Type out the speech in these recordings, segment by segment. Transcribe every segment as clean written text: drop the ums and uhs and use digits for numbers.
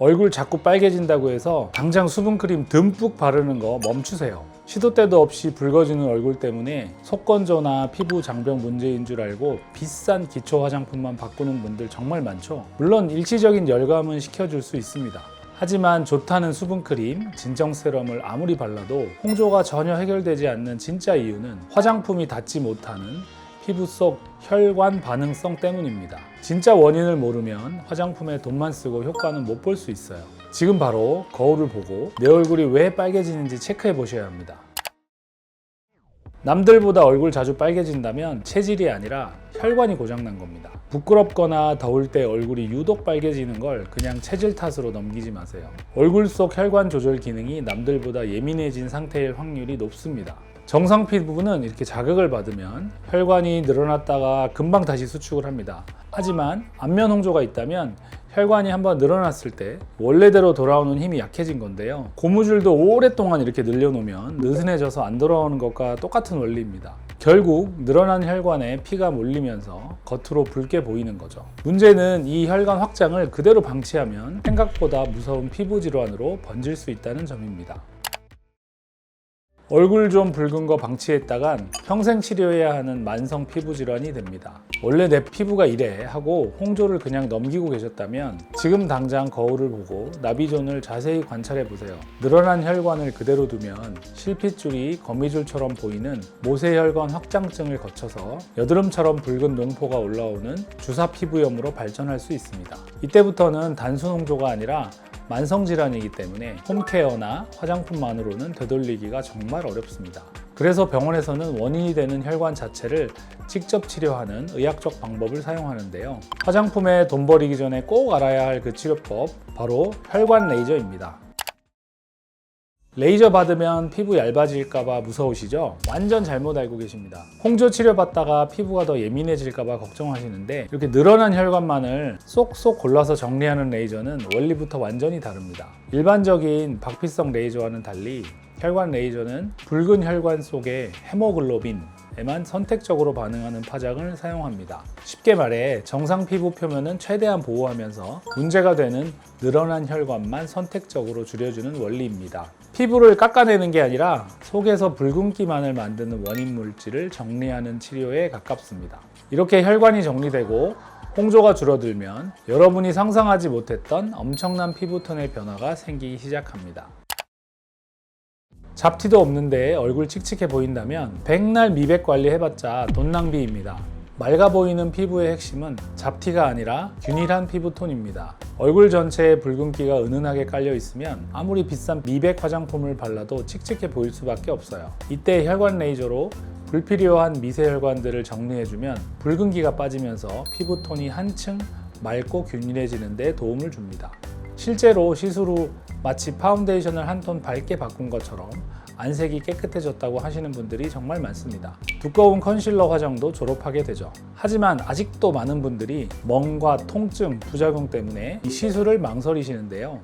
얼굴 자꾸 빨개진다고 해서 당장 수분크림 듬뿍 바르는 거 멈추세요. 시도 때도 없이 붉어지는 얼굴 때문에 속건조나 피부 장벽 문제인 줄 알고 비싼 기초 화장품만 바꾸는 분들 정말 많죠. 물론 일시적인 열감은 식혀줄 수 있습니다. 하지만 좋다는 수분크림, 진정 세럼을 아무리 발라도 홍조가 전혀 해결되지 않는 진짜 이유는 화장품이 닿지 못하는 피부 속 혈관 반응성 때문입니다. 진짜 원인을 모르면 화장품에 돈만 쓰고 효과는 못 볼 수 있어요. 지금 바로 거울을 보고 내 얼굴이 왜 빨개지는지 체크해 보셔야 합니다. 남들보다 얼굴 자주 빨개진다면 체질이 아니라 혈관이 고장난 겁니다. 부끄럽거나 더울 때 얼굴이 유독 빨개지는 걸 그냥 체질 탓으로 넘기지 마세요. 얼굴 속 혈관 조절 기능이 남들보다 예민해진 상태일 확률이 높습니다. 정상 피부는 이렇게 자극을 받으면 혈관이 늘어났다가 금방 다시 수축을 합니다. 하지만 안면 홍조가 있다면 혈관이 한번 늘어났을 때 원래대로 돌아오는 힘이 약해진 건데요. 고무줄도 오랫동안 이렇게 늘려놓으면 느슨해져서 안 돌아오는 것과 똑같은 원리입니다. 결국 늘어난 혈관에 피가 몰리면서 겉으로 붉게 보이는 거죠. 문제는 이 혈관 확장을 그대로 방치하면 생각보다 무서운 피부 질환으로 번질 수 있다는 점입니다. 얼굴 좀 붉은 거 방치했다간 평생 치료해야 하는 만성 피부 질환이 됩니다. 원래 내 피부가 이래 하고 홍조를 그냥 넘기고 계셨다면 지금 당장 거울을 보고 나비존을 자세히 관찰해 보세요. 늘어난 혈관을 그대로 두면 실핏줄이 거미줄처럼 보이는 모세혈관 확장증을 거쳐서 여드름처럼 붉은 농포가 올라오는 주사 피부염으로 발전할 수 있습니다. 이때부터는 단순 홍조가 아니라 만성질환이기 때문에 홈케어나 화장품만으로는 되돌리기가 정말 어렵습니다. 그래서 병원에서는 원인이 되는 혈관 자체를 직접 치료하는 의학적 방법을 사용하는데요. 화장품에 돈 버리기 전에 꼭 알아야 할 그 치료법, 바로 혈관 레이저입니다. 레이저 받으면 피부 얇아질까봐 무서우시죠? 완전 잘못 알고 계십니다. 홍조 치료 받다가 피부가 더 예민해질까봐 걱정하시는데 이렇게 늘어난 혈관만을 쏙쏙 골라서 정리하는 레이저는 원리부터 완전히 다릅니다. 일반적인 박피성 레이저와는 달리 혈관 레이저는 붉은 혈관 속에 헤모글로빈에만 선택적으로 반응하는 파장을 사용합니다. 쉽게 말해 정상 피부 표면은 최대한 보호하면서 문제가 되는 늘어난 혈관만 선택적으로 줄여주는 원리입니다. 피부를 깎아내는 게 아니라 속에서 붉은기만을 만드는 원인 물질을 정리하는 치료에 가깝습니다. 이렇게 혈관이 정리되고 홍조가 줄어들면 여러분이 상상하지 못했던 엄청난 피부톤의 변화가 생기기 시작합니다. 잡티도 없는데 얼굴 칙칙해 보인다면 백날 미백 관리 해봤자 돈 낭비입니다. 맑아 보이는 피부의 핵심은 잡티가 아니라 균일한 피부톤입니다. 얼굴 전체에 붉은기가 은은하게 깔려 있으면 아무리 비싼 미백 화장품을 발라도 칙칙해 보일 수밖에 없어요. 이때 혈관 레이저로 불필요한 미세혈관들을 정리해주면 붉은기가 빠지면서 피부톤이 한층 맑고 균일해지는 데 도움을 줍니다. 실제로 시술 후 마치 파운데이션을 한 톤 밝게 바꾼 것처럼 안색이 깨끗해졌다고 하시는 분들이 정말 많습니다. 두꺼운 컨실러 화장도 졸업하게 되죠. 하지만 아직도 많은 분들이 멍과 통증, 부작용 때문에 이 시술을 망설이시는데요.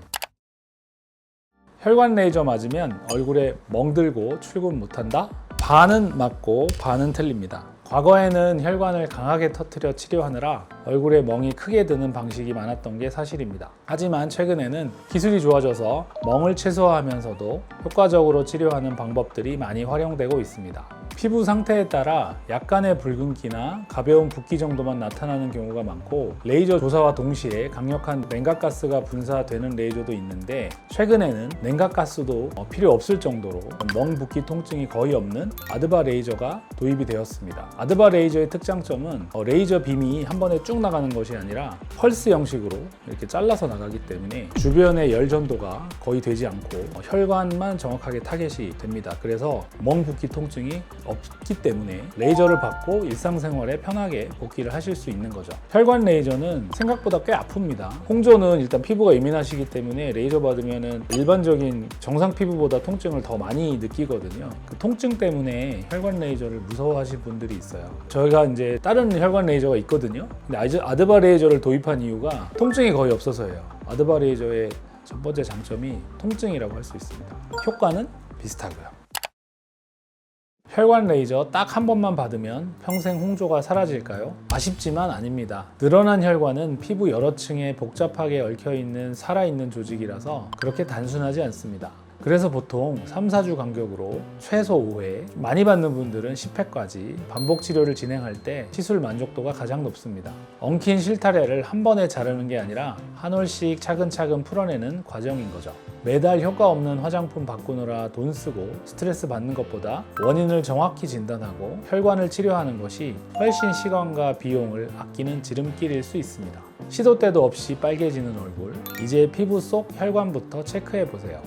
혈관 레이저 맞으면 얼굴에 멍들고 출근 못한다? 반은 맞고 반은 틀립니다. 과거에는 혈관을 강하게 터뜨려 치료하느라 얼굴에 멍이 크게 드는 방식이 많았던 게 사실입니다. 하지만 최근에는 기술이 좋아져서 멍을 최소화하면서도 효과적으로 치료하는 방법들이 많이 활용되고 있습니다. 피부 상태에 따라 약간의 붉은기나 가벼운 붓기 정도만 나타나는 경우가 많고 레이저 조사와 동시에 강력한 냉각가스가 분사되는 레이저도 있는데 최근에는 냉각가스도 필요 없을 정도로 멍 붓기 통증이 거의 없는 아드바 레이저가 도입이 되었습니다. 아드바 레이저의 특장점은 레이저 빔이 한 번에 쭉 나가는 것이 아니라 펄스 형식으로 이렇게 잘라서 나가기 때문에 주변의 열 전도가 거의 되지 않고 혈관만 정확하게 타겟이 됩니다. 그래서 멍 붓기 통증이 없기 때문에 레이저를 받고 일상생활에 편하게 복귀를 하실 수 있는 거죠. 혈관 레이저는 생각보다 꽤 아픕니다. 홍조는 일단 피부가 예민하시기 때문에 레이저 받으면 일반적인 정상 피부보다 통증을 더 많이 느끼거든요. 그 통증 때문에 혈관 레이저를 무서워하시는 분들이 있어요. 저희가 이제 다른 혈관 레이저가 있거든요. 근데 아드바 레이저를 도입한 이유가 통증이 거의 없어서예요. 아드바 레이저의 첫 번째 장점이 통증이라고 할 수 있습니다. 효과는 비슷하고요. 혈관 레이저 딱 한 번만 받으면 평생 홍조가 사라질까요? 아쉽지만 아닙니다. 늘어난 혈관은 피부 여러 층에 복잡하게 얽혀있는 살아있는 조직이라서 그렇게 단순하지 않습니다. 그래서 보통 3, 4주 간격으로 최소 5회, 많이 받는 분들은 10회까지 반복 치료를 진행할 때 시술 만족도가 가장 높습니다. 엉킨 실타래를 한 번에 자르는 게 아니라 한 올씩 차근차근 풀어내는 과정인 거죠. 매달 효과 없는 화장품 바꾸느라 돈 쓰고 스트레스 받는 것보다 원인을 정확히 진단하고 혈관을 치료하는 것이 훨씬 시간과 비용을 아끼는 지름길일 수 있습니다. 시도 때도 없이 빨개지는 얼굴, 이제 피부 속 혈관부터 체크해 보세요.